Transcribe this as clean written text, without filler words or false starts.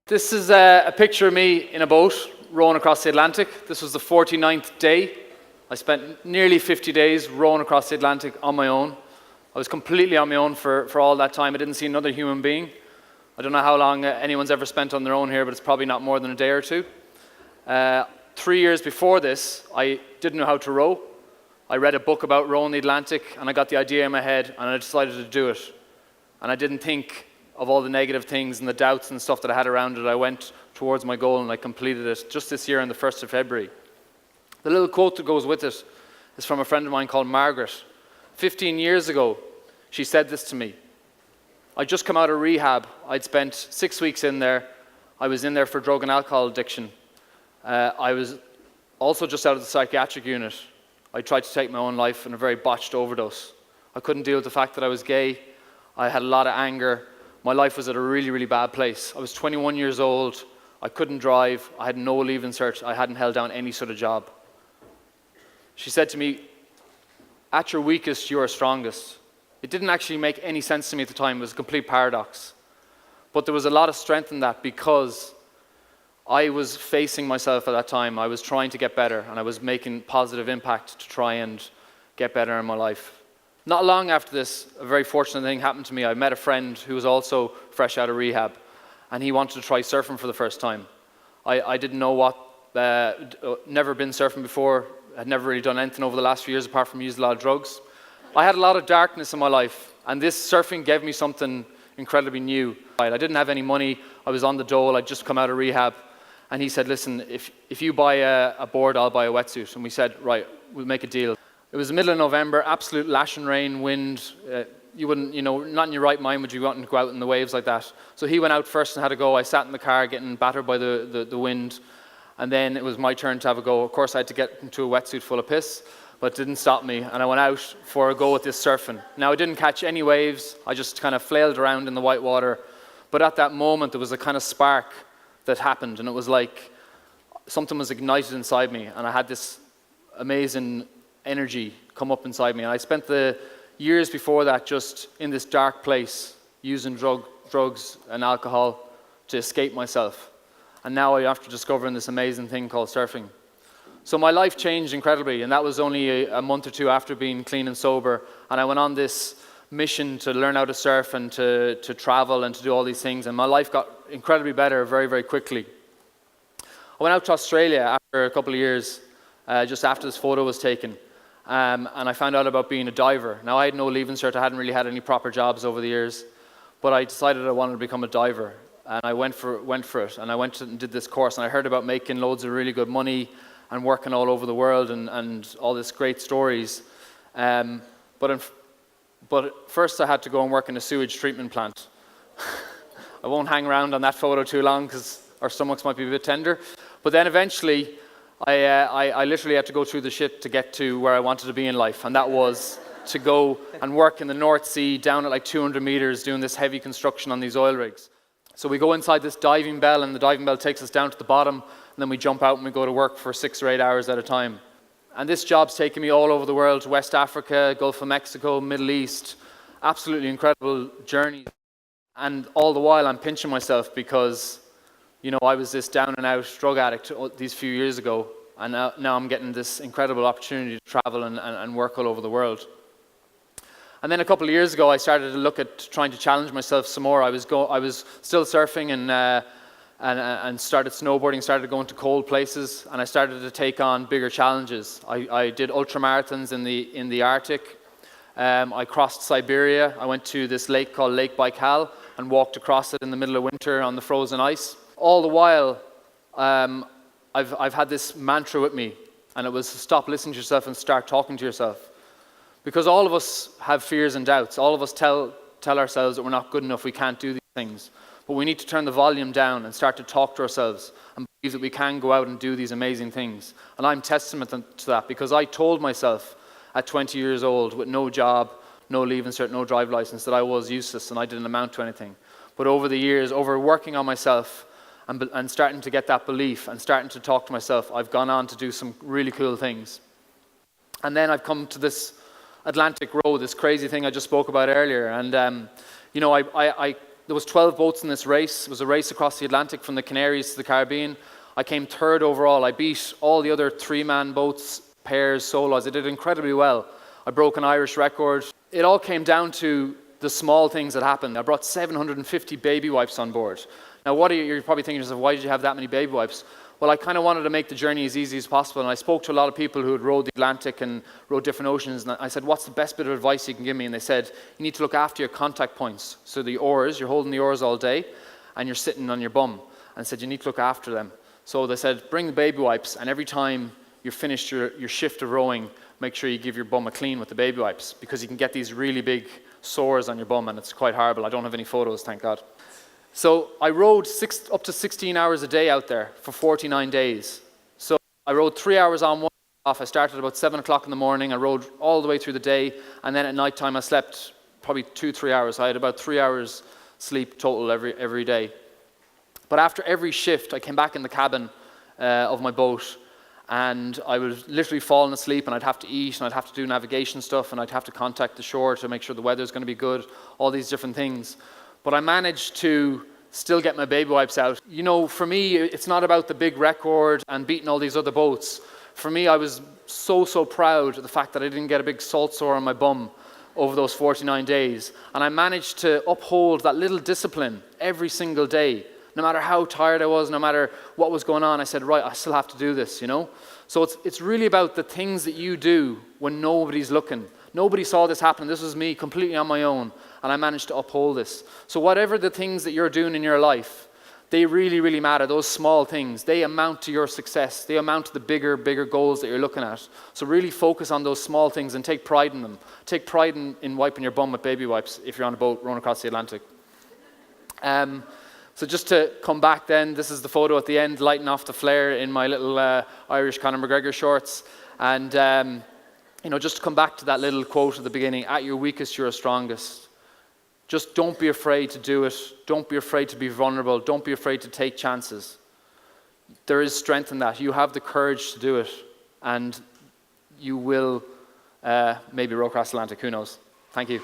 This is a picture of me in a boat rowing across the Atlantic. This was the 49th day. I spent nearly 50 days rowing across the Atlantic on my own. I was completely on my own for all that time. I didn't see another human being. I don't know how long anyone's ever spent on their own here, but it's probably not more than a day or two. 3 years before this, I didn't know how to row. I read a book about rowing the Atlantic, and I got the idea in my head, and I decided to do it. And I didn't think of all the negative things and the doubts and stuff that I had around it. I went towards my goal and I completed it just this year on the 1st of February. The little quote that goes with it is from a friend of mine called Margaret. 15 years ago, she said this to me. I'd just come out of rehab. I'd spent 6 weeks in there. I was in there for drug and alcohol addiction. I was also just out of the psychiatric unit. I tried to take my own life in a very botched overdose. I couldn't deal with the fact that I was gay. I had a lot of anger. My life was at a really, really bad place. I was 21 years old. I couldn't drive. I had no leave insert. I hadn't held down any sort of job. She said to me, at your weakest, you are strongest. It didn't actually make any sense to me at the time. It was a complete paradox. But there was a lot of strength in that because I was facing myself at that time. I was trying to get better, and I was making positive impact to try and get better in my life. Not long after this, a very fortunate thing happened to me. I met a friend who was also fresh out of rehab, and he wanted to try surfing for the first time. I didn't know what, never been surfing before, had never really done anything over the last few years apart from use a lot of drugs. I had a lot of darkness in my life, and this surfing gave me something incredibly new. I didn't have any money, I was on the dole, I'd just come out of rehab, and he said, listen, if you buy a board, I'll buy a wetsuit. And we said, right, we'll make a deal. It was the middle of November, absolute lashing rain, wind. You wouldn't, not in your right mind would you want to go out in the waves like that. So he went out first and had a go. I sat in the car getting battered by the wind. And then it was my turn to have a go. Of course, I had to get into a wetsuit full of piss, but it didn't stop me. And I went out for a go at this surfing. Now, I didn't catch any waves. I just kind of flailed around in the white water. But at that moment, there was a kind of spark that happened. And it was like something was ignited inside me. And I had this amazing energy come up inside me. And I spent the years before that just in this dark place using drugs and alcohol to escape myself. And now I'm after discovering this amazing thing called surfing. So my life changed incredibly, and that was only a month or two after being clean and sober. And I went on this mission to learn how to surf and to travel and to do all these things. And my life got incredibly better very, very quickly. I went out to Australia after a couple of years, just after this photo was taken. And I found out about being a diver. Now, I had no leaving cert. I hadn't really had any proper jobs over the years. But I decided I wanted to become a diver. And I went for it. And I went and did this course. And I heard about making loads of really good money and working all over the world and all these great stories. But first I had to go and work in a sewage treatment plant. I won't hang around on that photo too long because our stomachs might be a bit tender. But then eventually, I literally had to go through the shit to get to where I wanted to be in life, and that was to go and work in the North Sea down at like 200 meters doing this heavy construction on these oil rigs. So we go inside this diving bell, and the diving bell takes us down to the bottom, and then we jump out and we go to work for 6 or 8 hours at a time. And this job's taken me all over the world, West Africa, Gulf of Mexico, Middle East, absolutely incredible journeys. And all the while I'm pinching myself because I was this down and out drug addict these few years ago, and now I'm getting this incredible opportunity to travel and work all over the world. And then a couple of years ago, I started to look at trying to challenge myself some more. I was still surfing and started snowboarding, started going to cold places, and I started to take on bigger challenges. I did ultramarathons in the Arctic. I crossed Siberia. I went to this lake called Lake Baikal and walked across it in the middle of winter on the frozen ice. All the while, I've had this mantra with me, and it was to stop listening to yourself and start talking to yourself. Because all of us have fears and doubts. All of us tell ourselves that we're not good enough, we can't do these things. But we need to turn the volume down and start to talk to ourselves and believe that we can go out and do these amazing things. And I'm testament to that because I told myself at 20 years old with no job, no leave insert, no drive license that I was useless and I didn't amount to anything. But over the years, over working on myself, and starting to get that belief and starting to talk to myself, I've gone on to do some really cool things. And then I've come to this Atlantic row, this crazy thing I just spoke about earlier. And, I There was 12 boats in this race. It was a race across the Atlantic from the Canaries to the Caribbean. I came third overall. I beat all the other three-man boats, pairs, solos. I did incredibly well. I broke an Irish record. It all came down to the small things that happened. I brought 750 baby wipes on board. Now, you're probably thinking to yourself, why did you have that many baby wipes? Well, I kind of wanted to make the journey as easy as possible, and I spoke to a lot of people who had rowed the Atlantic and rowed different oceans, and I said, what's the best bit of advice you can give me? And they said, you need to look after your contact points. So the oars, you're holding the oars all day, and you're sitting on your bum. And said, you need to look after them. So they said, bring the baby wipes, and every time you're finished your shift of rowing, make sure you give your bum a clean with the baby wipes, because you can get these really big sores on your bum, and it's quite horrible. I don't have any photos, thank God. So I rowed up to 16 hours a day out there for 49 days. So I rowed 3 hours on, 1 off. I started about 7 o'clock in the morning. I rowed all the way through the day. And then at night time, I slept probably 2-3 hours. I had about 3 hours sleep total every day. But after every shift, I came back in the cabin of my boat, and I would literally fall asleep, and I'd have to eat, and I'd have to do navigation stuff, and I'd have to contact the shore to make sure the weather's going to be good, all these different things. But I managed to still get my baby wipes out. You know, for me, it's not about the big record and beating all these other boats. For me, I was so proud of the fact that I didn't get a big salt sore on my bum over those 49 days. And I managed to uphold that little discipline every single day. No matter how tired I was, no matter what was going on, I said, right, I still have to do this, you know? So it's really about the things that you do when nobody's looking. Nobody saw this happen. This was me completely on my own, and I managed to uphold this. So whatever the things that you're doing in your life, they really matter. Those small things, they amount to your success. They amount to the bigger goals that you're looking at. So really focus on those small things and take pride in them. Take pride in wiping your bum with baby wipes if you're on a boat rowing across the Atlantic. So just to come back then, this is the photo at the end, lighting off the flare in my little Irish Conor McGregor shorts. And you know, just to come back to that little quote at the beginning, at your weakest, you're strongest. Just don't be afraid to do it. Don't be afraid to be vulnerable. Don't be afraid to take chances. There is strength in that. You have the courage to do it, and you will maybe row across the Atlantic. Who knows? Thank you.